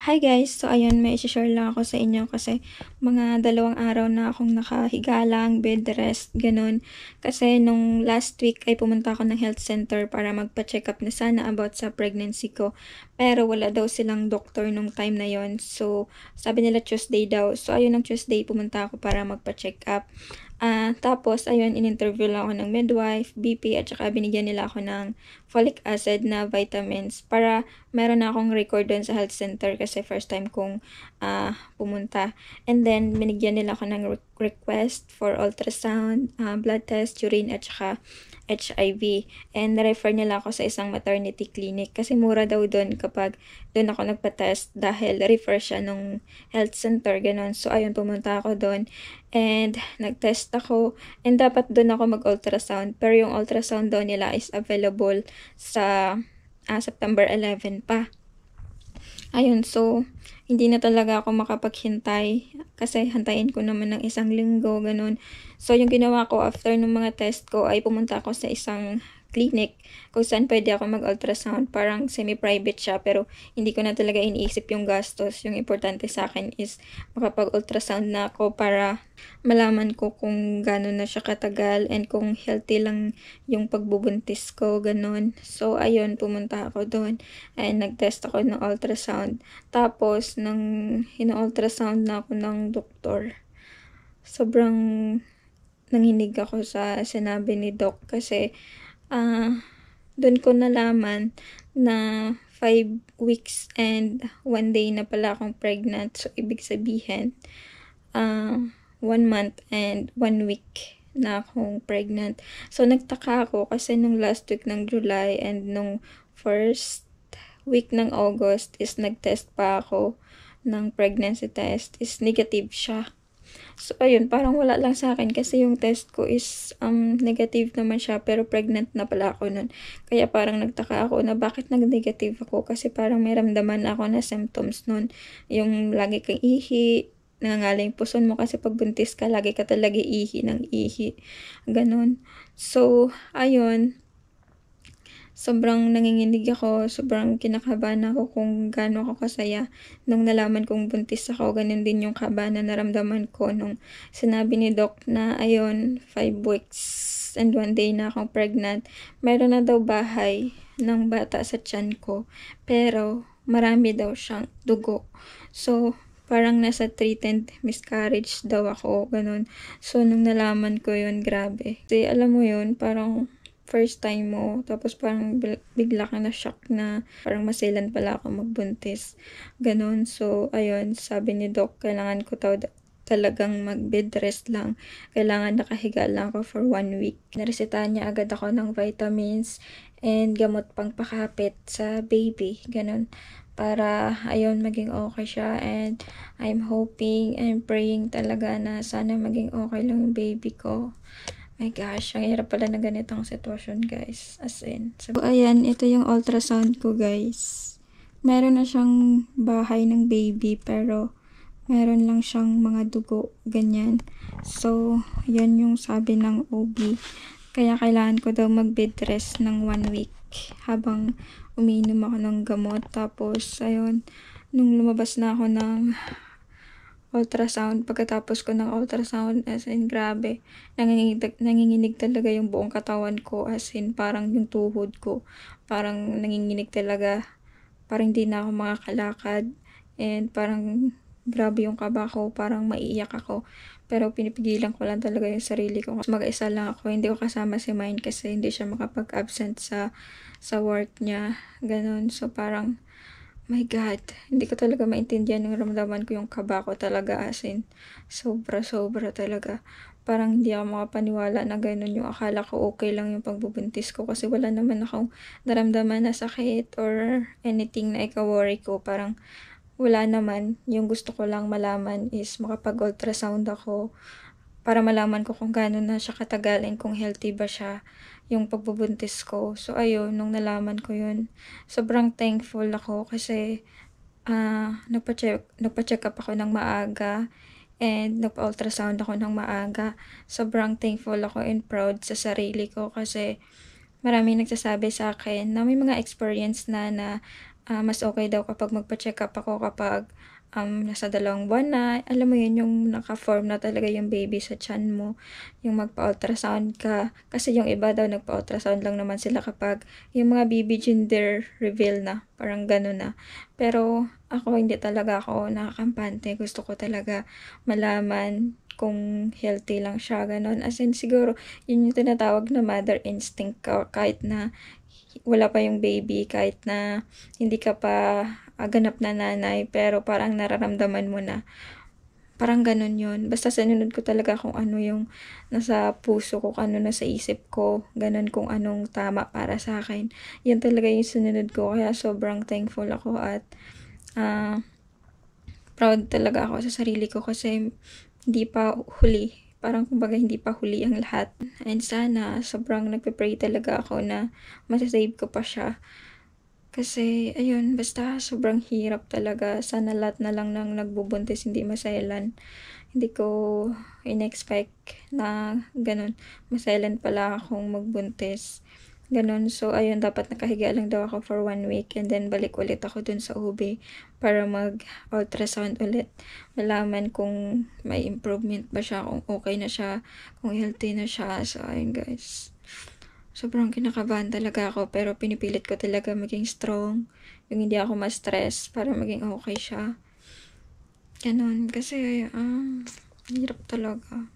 Hi guys! So ayun, may i-share lang ako sa inyo kasi mga 2 araw na akong nakahiga lang, bed rest, ganun. Kasi nung last week ay pumunta ako ng health center para magpa-check up na sana about sa pregnancy ko. Pero wala daw silang doctor nung time na yon. So sabi nila Tuesday daw. So ayun, ng Tuesday pumunta ako para magpa-check up. Tapos ayun, in-interview lang ako ng midwife, BP, at saka binigyan nila ako ng folic acid na vitamins para meron na akong record doon sa health center kasi first time kong pumunta. And then, binigyan nila ako ng request for ultrasound, blood test, urine, at saka HIV. And na-refer nila ako sa isang maternity clinic kasi mura daw doon kapag doon ako nagpa-test dahil refer siya nung health center, ganun. So, ayun, pumunta ako doon and nag-test ako and dapat doon ako mag-ultrasound pero yung ultrasound daw nila is available sa September 11 pa. Ayun, so hindi na talaga ako makapaghintay kasi hantayin ko naman ng 1 linggo, ganun. So yung ginawa ko after ng mga test ko ay pumunta ako sa isang clinic kung saan pwede ako mag-ultrasound. Parang semi-private siya pero hindi ko na talaga iniisip yung gastos. Yung importante sa akin is makapag-ultrasound na ako para malaman ko kung gano'n na siya katagal and kung healthy lang yung pagbubuntis ko, ganun. So ayun, pumunta ako doon and nag-test ako ng ultrasound. Tapos nang hina-ultrasound na ako ng doktor, sobrang nanginig ako sa sinabi ni doc kasi doon ko nalaman na 5 weeks and 1 day na pala akong pregnant. So, ibig sabihin, 1 month and 1 week na akong pregnant. So, nagtaka ako kasi nung last week ng July and nung first week ng August is nag-test pa ako ng pregnancy test is negative siya. So, ayun, parang wala lang sa akin kasi yung test ko is negative naman siya pero pregnant na pala ako nun. Kaya parang nagtaka ako na bakit nag-negative ako kasi parang may ramdaman ako na symptoms nun. Yung lagi kang ihi, nangangaling puson mo kasi pag buntis ka, lagi ka talaga ihi ng ihi. Ganon. So, ayun. Sobrang nanginginig ako, sobrang kinakabahan ako kung gaano ako kasaya nung nalaman kong buntis ako. Ganun din yung kaba na naramdaman ko nung sinabi ni doc na ayun, 5 weeks and 1 day na akong pregnant. Meron na daw bahay ng bata sa tiyan ko, pero marami daw siyang dugo. So, parang nasa threatened miscarriage daw ako, ganun. So, nung nalaman ko yun, grabe. Kasi alam mo yun, parang first time mo, tapos parang bigla ka na shock na parang maselan pala ako magbuntis. Ganon. So, ayun, sabi ni doc, kailangan ko talagang mag-bed rest lang. Kailangan nakahiga lang ako for 1 week. Naresetahan niya agad ako ng vitamins and gamot pang pakapit sa baby. Ganon. Para, ayun, maging okay siya. And I'm hoping and praying talaga na sana maging okay lang yung baby ko. My gosh, ang hirap pala na ganitong sitwasyon, guys. As in. So, ayan, ito yung ultrasound ko, guys. Meron na siyang bahay ng baby, pero meron lang siyang mga dugo, ganyan. So, yan yung sabi ng OB. Kaya kailangan ko daw mag-bed rest ng 1 week habang umiinom ako ng gamot. Tapos, ayun, nung lumabas na ako ng ultrasound, pagkatapos ko ng ultrasound, as in, grabe, nanginginig talaga yung buong katawan ko, as in, parang yung tuhod ko, parang nanginginig talaga, parang hindi na ako makakalakad, and parang grabe yung kaba ko, parang maiiyak ako, pero pinipigilan ko lang talaga yung sarili ko. Mag-isa lang ako, hindi ko kasama si Mine kasi hindi siya makapag-absent sa work niya, ganun. So parang my God, hindi ko talaga maintindihan yung ramdaman ko, yung kaba ko talaga, as in, sobra-sobra talaga. Parang hindi ako makapaniwala na ganun yung akala ko okay lang yung pagbubuntis ko kasi wala naman akong naramdaman na sakit or anything na ika-worry ko. Parang wala naman. Yung gusto ko lang malaman is makapag-ultrasound ako para malaman ko kung gaano na siya katagal and kung healthy ba siya yung pagbubuntis ko. So, ayun, nung nalaman ko yun, sobrang thankful ako kasi nagpa-check up ako ng maaga and nagpa-ultrasound ako ng maaga. Sobrang thankful ako and proud sa sarili ko kasi maraming nagsasabi sa akin na may mga experience na mas okay daw kapag magpa-check up ako kapag nasa 2 buwan na. Alam mo yun, yung naka-form na talaga yung baby sa tiyan mo, yung magpa-ultrasound ka. Kasi yung iba daw nagpa-ultrasound lang naman sila kapag yung mga baby gender reveal na, parang gano'n na. Pero ako hindi talaga ako nakakampante. Gusto ko talaga malaman kung healthy lang siya, gano'n. As in, siguro, yun yung tinatawag na mother instinct ka, kahit na wala pa yung baby, kahit na hindi ka pa ganap na nanay, pero parang nararamdaman mo na. Parang ganun yun. Basta sinunod ko talaga kung ano yung nasa puso ko, kung ano nasa isip ko, ganun kung anong tama para sa akin. Yan talaga yung sinunod ko, kaya sobrang thankful ako at ah, proud talaga ako sa sarili ko kasi hindi pa huli. Parang kumbaga hindi pa huli ang lahat. And sana sobrang nagpe-pray talaga ako na masasave ko pa siya. Kasi ayun, basta sobrang hirap talaga. Sana lahat na lang ng nagbubuntis hindi maselan. Hindi ko in-expect na ganun. Maselan pala akong magbuntis. Ganun. So, ayun, dapat nakahiga lang daw ako for 1 week and then balik ulit ako dun sa OB para mag-ultrasound ulit. Malaman kung may improvement ba siya, kung okay na siya, kung healthy na siya. So, ayun guys. Sobrang kinakabahan talaga ako pero pinipilit ko talaga maging strong. Yung hindi ako ma-stress para maging okay siya. Ganun. Kasi, hirap talaga.